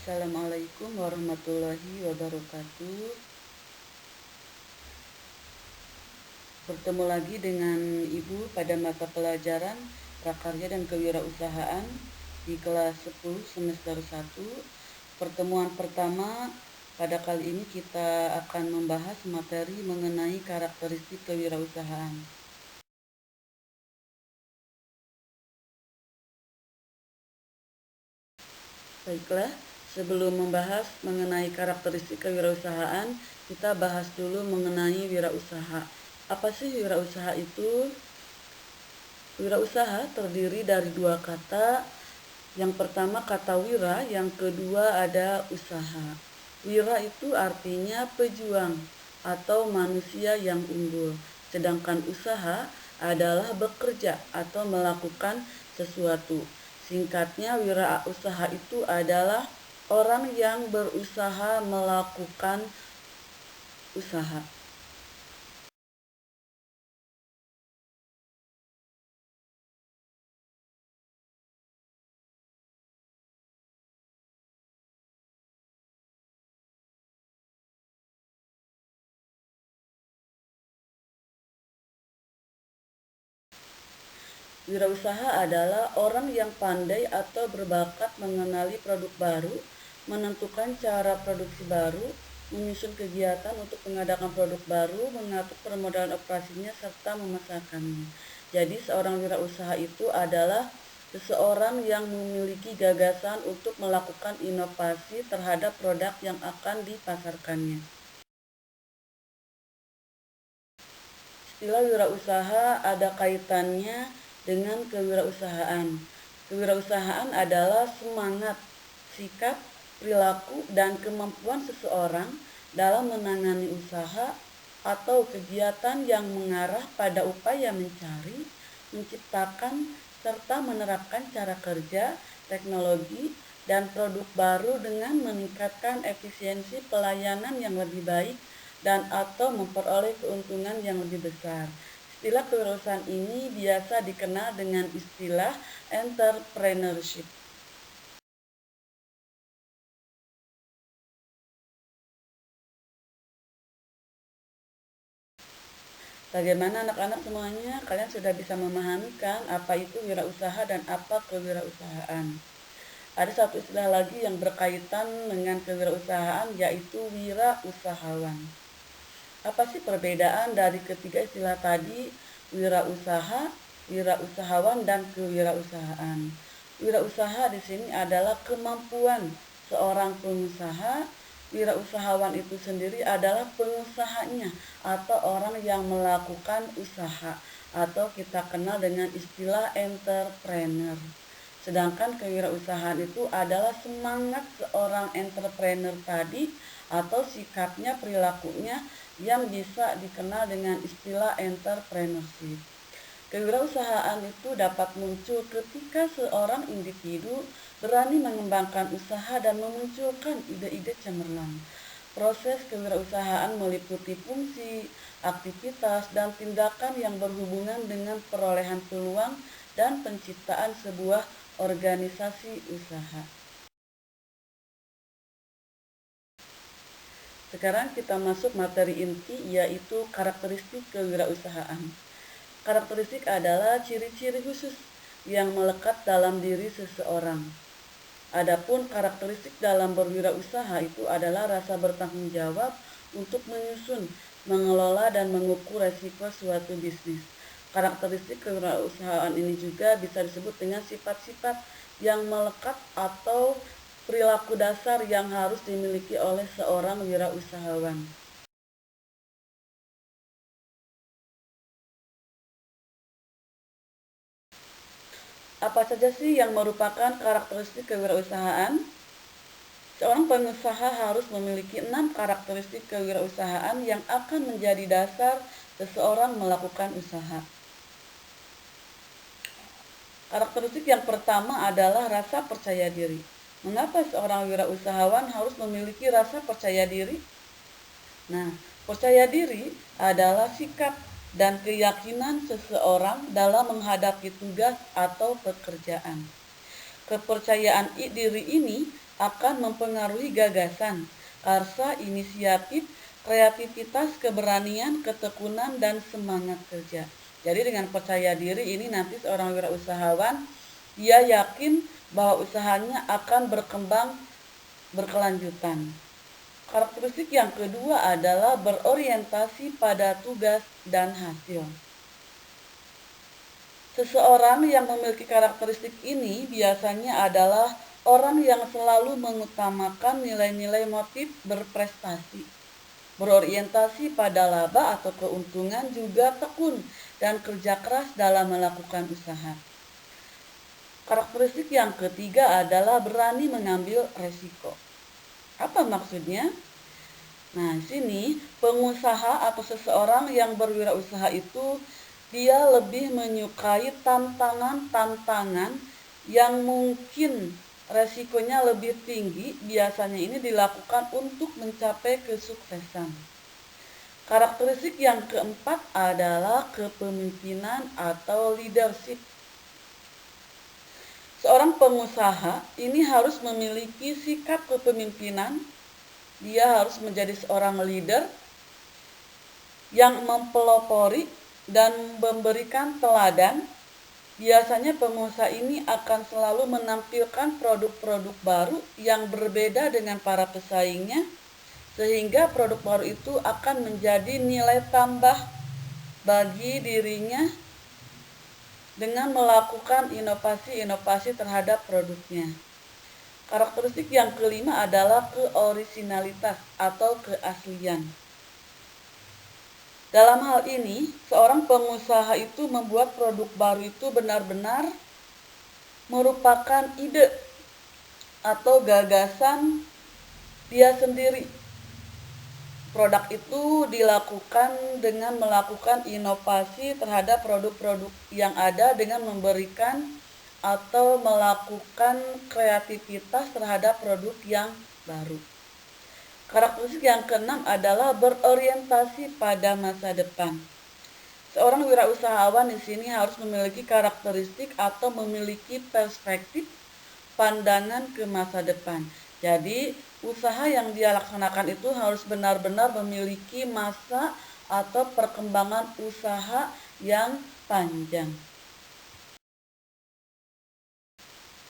Assalamualaikum warahmatullahi wabarakatuh. Bertemu lagi dengan Ibu pada mata pelajaran Prakarya dan Kewirausahaan di kelas 10 semester 1. Pertemuan pertama, pada kali ini kita akan membahas materi mengenai karakteristik kewirausahaan. Baiklah, sebelum membahas mengenai karakteristik kewirausahaan, kita bahas dulu mengenai wirausaha. Apa sih wirausaha itu? Wirausaha terdiri dari dua kata. Yang pertama kata wira, yang kedua ada usaha. Wira itu artinya pejuang atau manusia yang unggul. Sedangkan usaha adalah bekerja atau melakukan sesuatu. Singkatnya, wirausaha itu adalah orang yang berusaha melakukan usaha. Wirausaha adalah orang yang pandai atau berbakat mengenali produk baru, menentukan cara produksi baru, menyusun kegiatan untuk mengadakan produk baru, mengatur permodalan operasinya, serta memasarkannya. Jadi seorang wirausaha itu adalah seseorang yang memiliki gagasan untuk melakukan inovasi terhadap produk yang akan dipasarkannya. Istilah wirausaha ada kaitannya dengan kewirausahaan. Kewirausahaan adalah semangat, sikap, perilaku, dan kemampuan seseorang dalam menangani usaha atau kegiatan yang mengarah pada upaya mencari, menciptakan, serta menerapkan cara kerja, teknologi, dan produk baru dengan meningkatkan efisiensi pelayanan yang lebih baik dan atau memperoleh keuntungan yang lebih besar. Istilah kewirausahaan ini biasa dikenal dengan istilah entrepreneurship. Bagaimana anak-anak semuanya? Kalian sudah bisa memahami kan apa itu wirausaha dan apa kewirausahaan? Ada satu istilah lagi yang berkaitan dengan kewirausahaan, yaitu wirausahawan. Apa sih perbedaan dari ketiga istilah tadi, wirausaha, wirausahawan, dan kewirausahaan? Wirausaha di sini adalah kemampuan seorang pengusaha. Wirausahawan itu sendiri adalah pengusahanya atau orang yang melakukan usaha, atau kita kenal dengan istilah entrepreneur. Sedangkan kewirausahaan itu adalah semangat seorang entrepreneur tadi atau sikapnya, perilakunya yang bisa dikenal dengan istilah entrepreneurship. Kewirausahaan itu dapat muncul ketika seorang individu berani mengembangkan usaha dan memunculkan ide-ide cemerlang. Proses kewirausahaan meliputi fungsi, aktivitas, dan tindakan yang berhubungan dengan perolehan peluang dan penciptaan sebuah organisasi usaha. Sekarang kita masuk materi inti, yaitu karakteristik kewirausahaan. Karakteristik adalah ciri-ciri khusus yang melekat dalam diri seseorang. Adapun karakteristik dalam berwirausaha itu adalah rasa bertanggung jawab untuk menyusun, mengelola, dan mengukur resiko suatu bisnis. Karakteristik kewirausahaan ini juga bisa disebut dengan sifat-sifat yang melekat atau perilaku dasar yang harus dimiliki oleh seorang wirausahawan. Apa saja sih yang merupakan karakteristik kewirausahaan? Seorang pengusaha harus memiliki 6 karakteristik kewirausahaan yang akan menjadi dasar seseorang melakukan usaha. Karakteristik yang pertama adalah rasa percaya diri. Mengapa seorang wirausahawan harus memiliki rasa percaya diri? Nah, percaya diri adalah sikap dan keyakinan seseorang dalam menghadapi tugas atau pekerjaan. Kepercayaan diri ini akan mempengaruhi gagasan, karsa, inisiatif, kreativitas, keberanian, ketekunan, dan semangat kerja. Jadi dengan percaya diri ini nanti seorang wirausahawan, dia yakin bahwa usahanya akan berkembang berkelanjutan. Karakteristik yang kedua adalah berorientasi pada tugas dan hasil. Seseorang yang memiliki karakteristik ini biasanya adalah orang yang selalu mengutamakan nilai-nilai motif berprestasi, berorientasi pada laba atau keuntungan, juga tekun dan kerja keras dalam melakukan usaha. Karakteristik yang ketiga adalah berani mengambil resiko. Apa maksudnya? Nah, di sini pengusaha atau seseorang yang berwirausaha itu dia lebih menyukai tantangan-tantangan yang mungkin resikonya lebih tinggi. Biasanya ini dilakukan untuk mencapai kesuksesan. Karakteristik yang keempat adalah kepemimpinan atau leadership. Seorang pengusaha ini harus memiliki sikap kepemimpinan. Dia harus menjadi seorang leader yang mempelopori dan memberikan teladan. Biasanya pengusaha ini akan selalu menampilkan produk-produk baru yang berbeda dengan para pesaingnya, sehingga produk baru itu akan menjadi nilai tambah bagi dirinya dengan melakukan inovasi-inovasi terhadap produknya. Karakteristik yang kelima adalah keorisinalitas atau keaslian. Dalam hal ini, seorang pengusaha itu membuat produk baru itu benar-benar merupakan ide atau gagasan dia sendiri. Produk itu dilakukan dengan melakukan inovasi terhadap produk-produk yang ada dengan memberikan atau melakukan kreativitas terhadap produk yang baru. Karakteristik yang keenam adalah berorientasi pada masa depan. Seorang wirausahawan di sini harus memiliki karakteristik atau memiliki perspektif pandangan ke masa depan. Jadi, usaha yang dia laksanakan itu harus benar-benar memiliki masa atau perkembangan usaha yang panjang.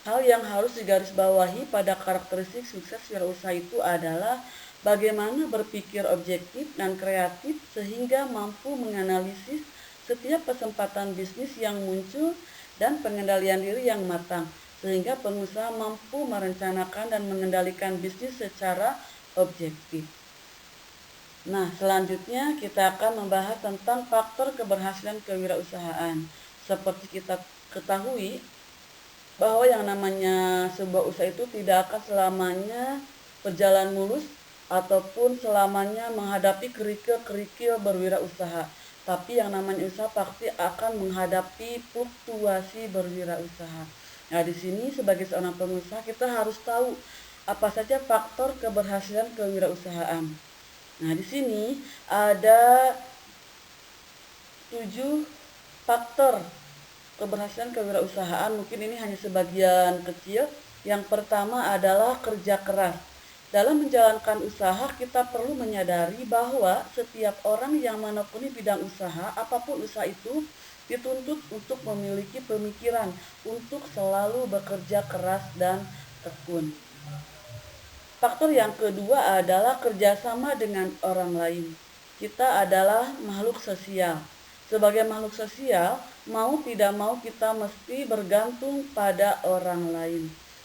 Hal yang harus digarisbawahi pada karakteristik sukses wirausaha itu adalah bagaimana berpikir objektif dan kreatif sehingga mampu menganalisis setiap kesempatan bisnis yang muncul dan pengendalian diri yang matang, sehingga pengusaha mampu merencanakan dan mengendalikan bisnis secara objektif. Nah, selanjutnya kita akan membahas tentang faktor keberhasilan kewirausahaan. Seperti kita ketahui, bahwa yang namanya sebuah usaha itu tidak akan selamanya berjalan mulus ataupun selamanya menghadapi kerikil-kerikil berwirausaha. Tapi yang namanya usaha pasti akan menghadapi fluktuasi berwirausaha. Nah, di sini sebagai seorang pengusaha kita harus tahu apa saja faktor keberhasilan kewirausahaan. Nah, di sini ada 7 faktor keberhasilan kewirausahaan. Mungkin ini hanya sebagian kecil. Yang pertama adalah kerja keras. Dalam menjalankan usaha, kita perlu menyadari bahwa setiap orang yang menekuni bidang usaha, apapun usaha itu, dituntut untuk memiliki pemikiran untuk selalu bekerja keras dan tekun. Faktor yang kedua adalah kerjasama dengan orang lain. Kita adalah makhluk sosial. Sebagai makhluk sosial, mau tidak mau kita mesti bergantung pada orang lain.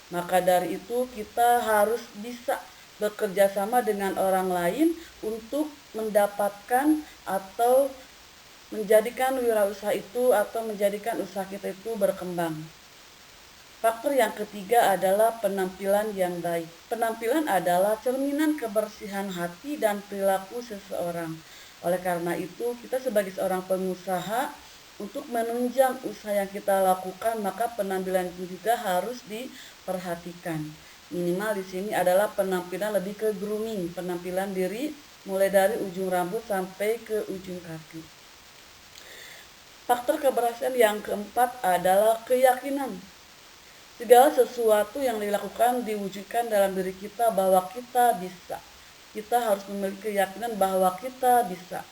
Maka dari itu kita harus bisa bekerja sama dengan orang lain untuk mendapatkan atau menjadikan wirausaha itu atau menjadikan usaha kita itu berkembang. Faktor yang ketiga adalah penampilan yang baik. Penampilan adalah cerminan kebersihan hati dan perilaku seseorang. Oleh karena itu, kita sebagai seorang pengusaha, untuk menunjang usaha yang kita lakukan, maka penampilan itu juga harus diperhatikan. Minimal di sini adalah penampilan lebih ke grooming, penampilan diri mulai dari ujung rambut sampai ke ujung kaki. Faktor keberhasilan yang keempat adalah keyakinan. Segala sesuatu yang dilakukan diwujudkan dalam diri kita bahwa kita bisa. Kita harus memiliki keyakinan bahwa kita bisa.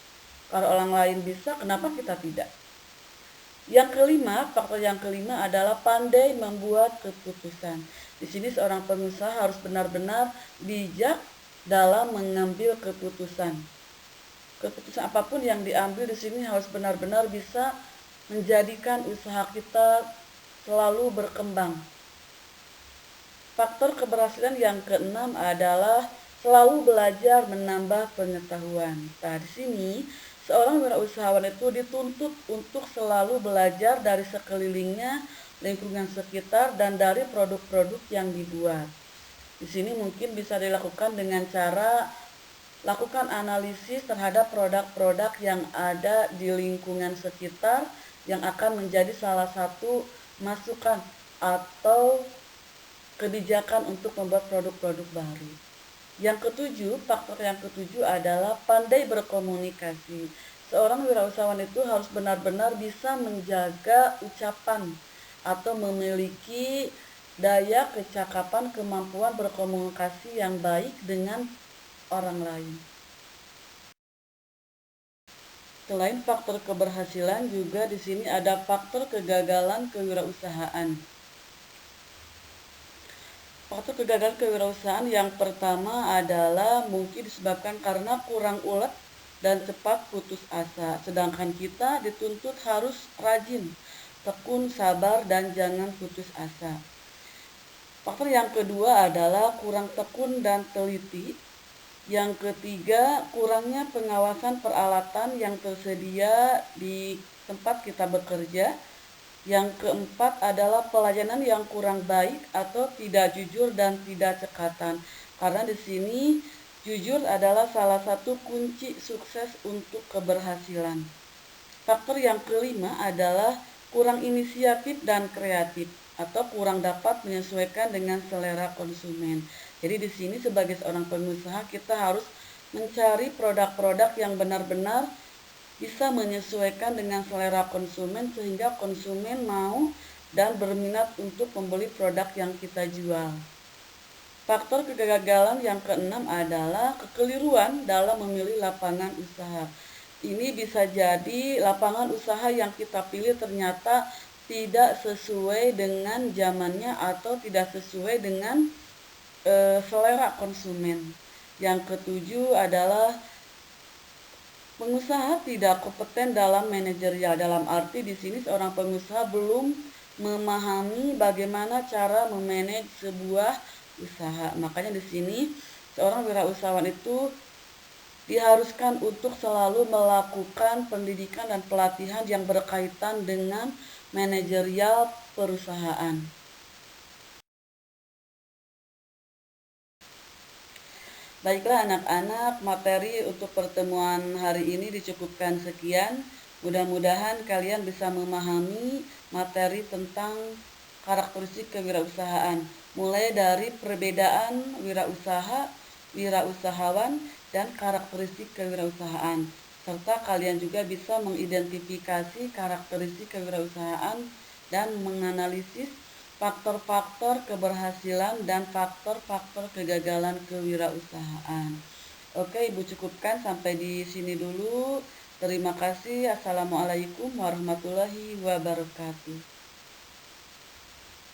Kalau orang lain bisa, kenapa kita tidak? Yang kelima, faktor yang kelima adalah pandai membuat keputusan. Di sini seorang pengusaha harus benar-benar bijak dalam mengambil keputusan. Keputusan apapun yang diambil di sini harus benar-benar bisa menjadikan usaha kita selalu berkembang. Faktor keberhasilan yang keenam adalah selalu belajar menambah pengetahuan. Nah, di sini seorang wirausahawan itu dituntut untuk selalu belajar dari sekelilingnya, lingkungan sekitar, dan dari produk-produk yang dibuat. Di sini mungkin bisa dilakukan dengan cara lakukan analisis terhadap produk-produk yang ada di lingkungan sekitar yang akan menjadi salah satu masukan atau kebijakan untuk membuat produk-produk baru. Yang ketujuh, faktor yang ketujuh adalah pandai berkomunikasi. Seorang wirausahawan itu harus benar-benar bisa menjaga ucapan atau memiliki daya kecakapan, kemampuan berkomunikasi yang baik dengan orang lain. Selain faktor keberhasilan, juga di sini ada faktor kegagalan kewirausahaan. Faktor kegagalan kewirausahaan yang pertama adalah mungkin disebabkan karena kurang ulet dan cepat putus asa. Sedangkan kita dituntut harus rajin, tekun, sabar, dan jangan putus asa. Faktor yang kedua adalah kurang tekun dan teliti. Yang ketiga, kurangnya pengawasan peralatan yang tersedia di tempat kita bekerja. Yang keempat adalah pelayanan yang kurang baik atau tidak jujur dan tidak cekatan. Karena di sini jujur adalah salah satu kunci sukses untuk keberhasilan. Faktor yang kelima adalah kurang inisiatif dan kreatif atau kurang dapat menyesuaikan dengan selera konsumen. Jadi di sini sebagai seorang pengusaha kita harus mencari produk-produk yang benar-benar bisa menyesuaikan dengan selera konsumen sehingga konsumen mau dan berminat untuk membeli produk yang kita jual. Faktor kegagalan yang keenam adalah kekeliruan dalam memilih lapangan usaha. Ini bisa jadi lapangan usaha yang kita pilih ternyata tidak sesuai dengan zamannya atau tidak sesuai dengan selera konsumen. Yang ketujuh adalah pengusaha tidak kompeten dalam manajerial. Dalam arti di sini seorang pengusaha belum memahami bagaimana cara memanage sebuah usaha. Makanya di sini seorang wirausahawan itu diharuskan untuk selalu melakukan pendidikan dan pelatihan yang berkaitan dengan manajerial perusahaan. Baiklah anak-anak, materi untuk pertemuan hari ini dicukupkan sekian. Mudah-mudahan kalian bisa memahami materi tentang karakteristik kewirausahaan. Mulai dari perbedaan wirausaha, wirausahawan, dan karakteristik kewirausahaan. Serta kalian juga bisa mengidentifikasi karakteristik kewirausahaan dan menganalisis faktor-faktor keberhasilan dan faktor-faktor kegagalan kewirausahaan. Oke, Ibu cukupkan sampai di sini dulu. Terima kasih. Assalamualaikum warahmatullahi wabarakatuh.